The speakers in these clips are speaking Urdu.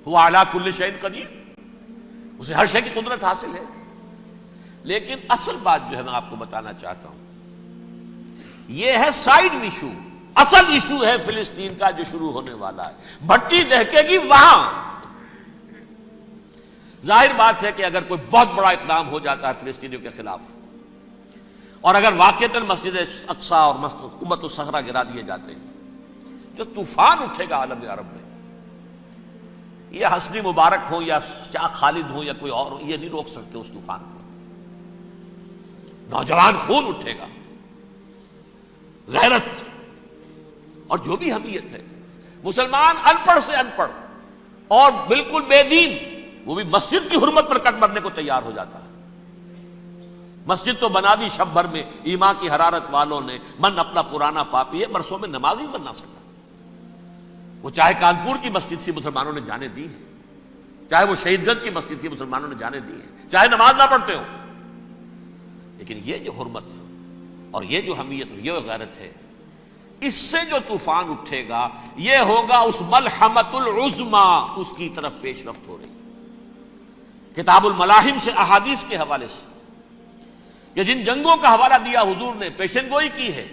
هو علی کل شیء قدیر، اسے ہر شے کی قدرت حاصل ہے۔ لیکن اصل بات جو ہے میں آپ کو بتانا چاہتا ہوں، یہ ہے سائیڈ ایشو، اصل ایشو ہے فلسطین کا جو شروع ہونے والا ہے، بھٹی دہکے گی وہاں۔ ظاہر بات ہے کہ اگر کوئی بہت بڑا اقدام ہو جاتا ہے فلسطینیوں کے خلاف، اور اگر واقعتاً مسجد اقصیٰ اور قبۃ الصخرہ گرا دیے جاتے ہیں، جو طوفان اٹھے گا عالم عرب میں، یہ حسنی مبارک ہو یا شاہ خالد ہو یا کوئی اور ہو، یہ نہیں روک سکتے اس طوفان کو۔ نوجوان خون اٹھے گا، غیرت اور جو بھی حمیت ہے۔ مسلمان ان پڑھ سے ان پڑھ اور بالکل بے دین، وہ بھی مسجد کی حرمت پر کٹ مرنے کو تیار ہو جاتا ہے۔ مسجد تو بنا دی شب بھر میں ایمان کی حرارت والوں نے، من اپنا پرانا پاپی ہے، برسوں میں نماز ہی بننا سکا۔ وہ چاہے کانپور کی مسجد سے مسلمانوں نے جانے دی ہے، چاہے وہ شہید گنج کی مسجد تھی مسلمانوں نے جانے دی ہے، چاہے نماز نہ پڑھتے ہو، لیکن یہ جو حرمت اور یہ جو حمیت اور یہ غیرت ہے، اس سے جو طوفان اٹھے گا یہ ہوگا اس ملحمۃ العظمیٰ، اس کی طرف پیش رفت ہو رہی۔ کتاب الملاحم سے احادیث کے حوالے سے کہ جن جنگوں کا حوالہ دیا حضور نے، پیشن گوئی کی ہے،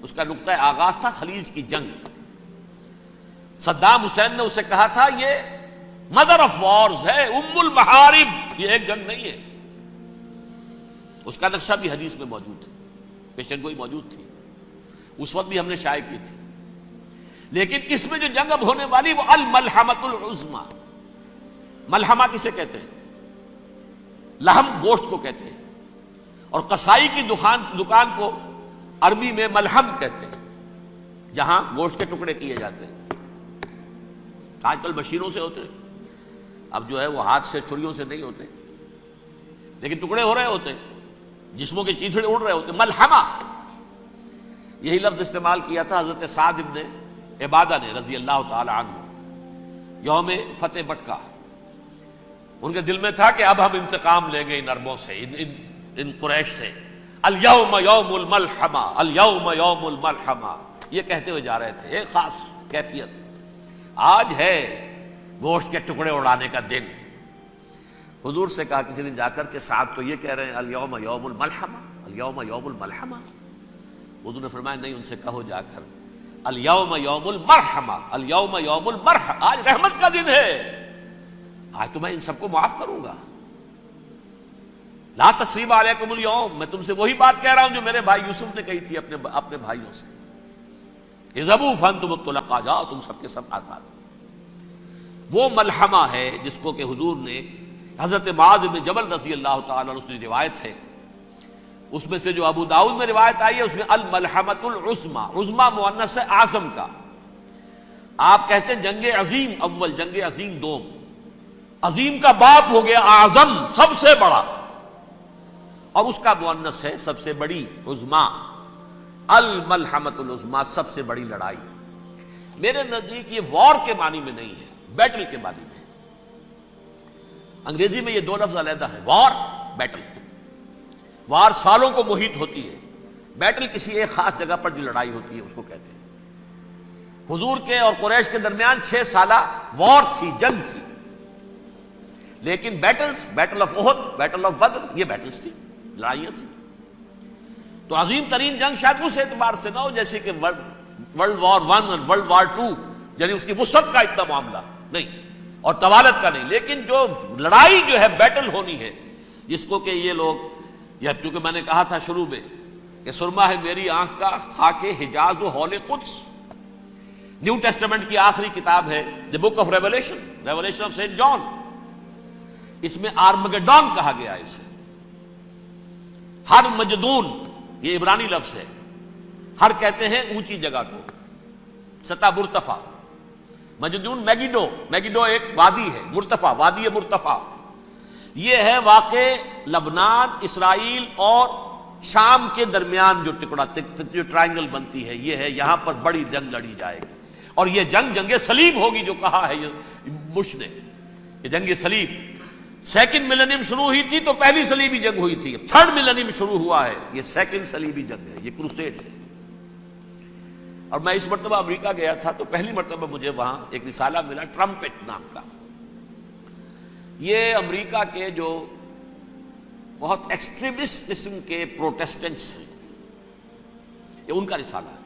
اس کا نقطہ آغاز تھا خلیج کی جنگ۔ صدام حسین نے اسے کہا تھا یہ مدر آف وارز ہے، ام المحارب، یہ ایک جنگ نہیں ہے۔ اس کا نقشہ بھی حدیث میں موجود ہے، پیشن گوئی موجود تھی، اس وقت بھی ہم نے شائع کی تھی۔ لیکن اس میں جو جنگ اب ہونے والی وہ الملحمۃ العظمیٰ۔ ملحمہ کسے کہتے ہیں؟ لحم گوشت کو کہتے ہیں، اور قصائی کی دکان کو عربی میں ملحم کہتے ہیں، جہاں گوشت کے ٹکڑے کیے جاتے ہیں۔ آج کل مشینوں سے ہوتے ہیں، اب جو ہے وہ ہاتھ سے چھریوں سے نہیں ہوتے، لیکن ٹکڑے ہو رہے ہوتے ہیں، جسموں کے چیتھڑے اڑ رہے ہوتے ہیں۔ ملحمہ، یہی لفظ استعمال کیا تھا حضرت سعد ابن عبادہ نے رضی اللہ تعالی عنہ یوم فتح مکہ۔ ان کے دل میں تھا کہ اب ہم انتقام لیں گے ان عربوں سے، ان قریش سے۔ الیوم یوم الملحمہ، الیوم یوم الملحمہ، یہ کہتے ہوئے جا رہے تھے، ایک خاص کیفیت۔ آج ہے گوشت کے ٹکڑے اڑانے کا دن۔ حضور سے کہا کسی نے جا کر کے ساتھ تو یہ کہہ رہے ہیں الیوم یوم الملحمہ، الیوم یوم الملحمہ۔ حضور نے فرمایا نہیں، ان سے کہو جا کر الیوم یوم المرحمہ، الیوم یوم المرحمہ، آج رحمت کا دن ہے، آج تو میں ان سب کو معاف کروں گا۔ لا تثریب علیکم اليوم، میں تم سے وہی بات کہہ رہا ہوں جو میرے بھائی یوسف نے کہی تھی اپنے بھائیوں سے، اذهبوا فانتم الطلقاء، جاؤ تم سب کے سب آزاد۔ وہ ملحمہ ہے جس کو کہ حضور نے حضرت معاذ بن جبل رضی اللہ تعالیٰ عنہ سے روایت ہے، اس میں سے جو ابو داؤد میں روایت آئی ہے اس میں الملحمۃ العظمیٰ، عظمیٰ مؤنث ہے اعظم کا۔ آپ کہتے ہیں جنگ عظیم اول، جنگ عظیم دوم، عظیم کا باپ ہو گیا اعظم، سب سے بڑا، اور اس کا مؤنث ہے سب سے بڑی، عظمیٰ، الملحمۃ العظمیٰ، سب سے بڑی لڑائی۔ میرے نزدیک یہ وار کے معنی میں نہیں ہے، بیٹل کے معنی میں۔ انگریزی میں یہ دو لفظ علیحدہ ہے، وار، بیٹل۔ وار سالوں کو محیط ہوتی ہے، بیٹل کسی ایک خاص جگہ پر جو لڑائی ہوتی ہے اس کو کہتے ہیں۔ حضور کے اور قریش کے درمیان 6 سالہ وار تھی، جنگ تھی، لیکن battles, battle of Uhud, battle of Badr, یہ بیٹلز تھی، لڑائیاں تھیں۔ تو عظیم ترین جنگ شاید اس اعتبار سے نہ ہو جیسے کہ ورلڈ وار 1 اور ورلڈ وار 2، یعنی اس کی وسعت کا اتنا معاملہ نہیں اور طوالت کا نہیں، لیکن جو لڑائی جو ہے بیٹل ہونی ہے، جس کو کہ یہ لوگ، یا چونکہ میں نے کہا تھا شروع میں کہ سرما ہے میری آنکھ کا خاک حجاز و ہول قدس، نیو ٹیسٹمنٹ کی آخری کتاب ہے the book of revelation, revelation of Saint John, اس میں آرمگڈون کہا گیا ہے اسے۔ ہر مجدون، یہ عبرانی لفظ ہے، ہر کہتے ہیں اونچی جگہ کو، سطح مرتفع، مجدون میگیڈو، میگیڈو ایک وادی ہے، مرتفع، وادی مرتفع، یہ ہے واقع لبنان، اسرائیل اور شام کے درمیان جو ٹکڑا، جو ٹرائنگل بنتی ہے، یہ ہے، یہاں پر بڑی جنگ لڑی جائے گی، اور یہ جنگ جنگ صلیب ہوگی جو کہا ہے بش نے، یہ جنگ صلیب۔ سیکنڈ ملینیم شروع ہوئی تھی تو پہلی صلیبی جنگ ہوئی تھی، تھرڈ ملینیم شروع ہوا ہے، یہ سیکنڈ صلیبی جنگ ہے، یہ کروسیڈ ہے۔ اور میں اس مرتبہ امریکہ گیا تھا تو پہلی مرتبہ مجھے وہاں ایک رسالہ ملا ٹرمپٹ نام کا، یہ امریکہ کے جو بہت ایکسٹریمسٹ قسم کے پروٹیسٹنٹس ہیں، یہ ان کا رسالہ ہے،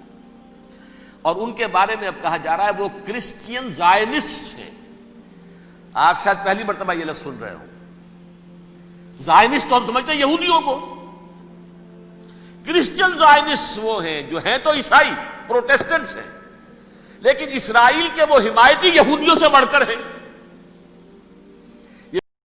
اور ان کے بارے میں اب کہا جا رہا ہے وہ کرسچین زائنسٹ ہیں۔ آپ شاید پہلی مرتبہ یہ لفظ سن رہے ہو۔ زائنسٹ تو ہم سمجھتے ہیں یہودیوں کو، کرسچین زائنسٹ وہ ہیں جو ہیں تو عیسائی پروٹیسٹنٹس ہیں، لیکن اسرائیل کے وہ حمایتی یہودیوں سے بڑھ کر ہیں۔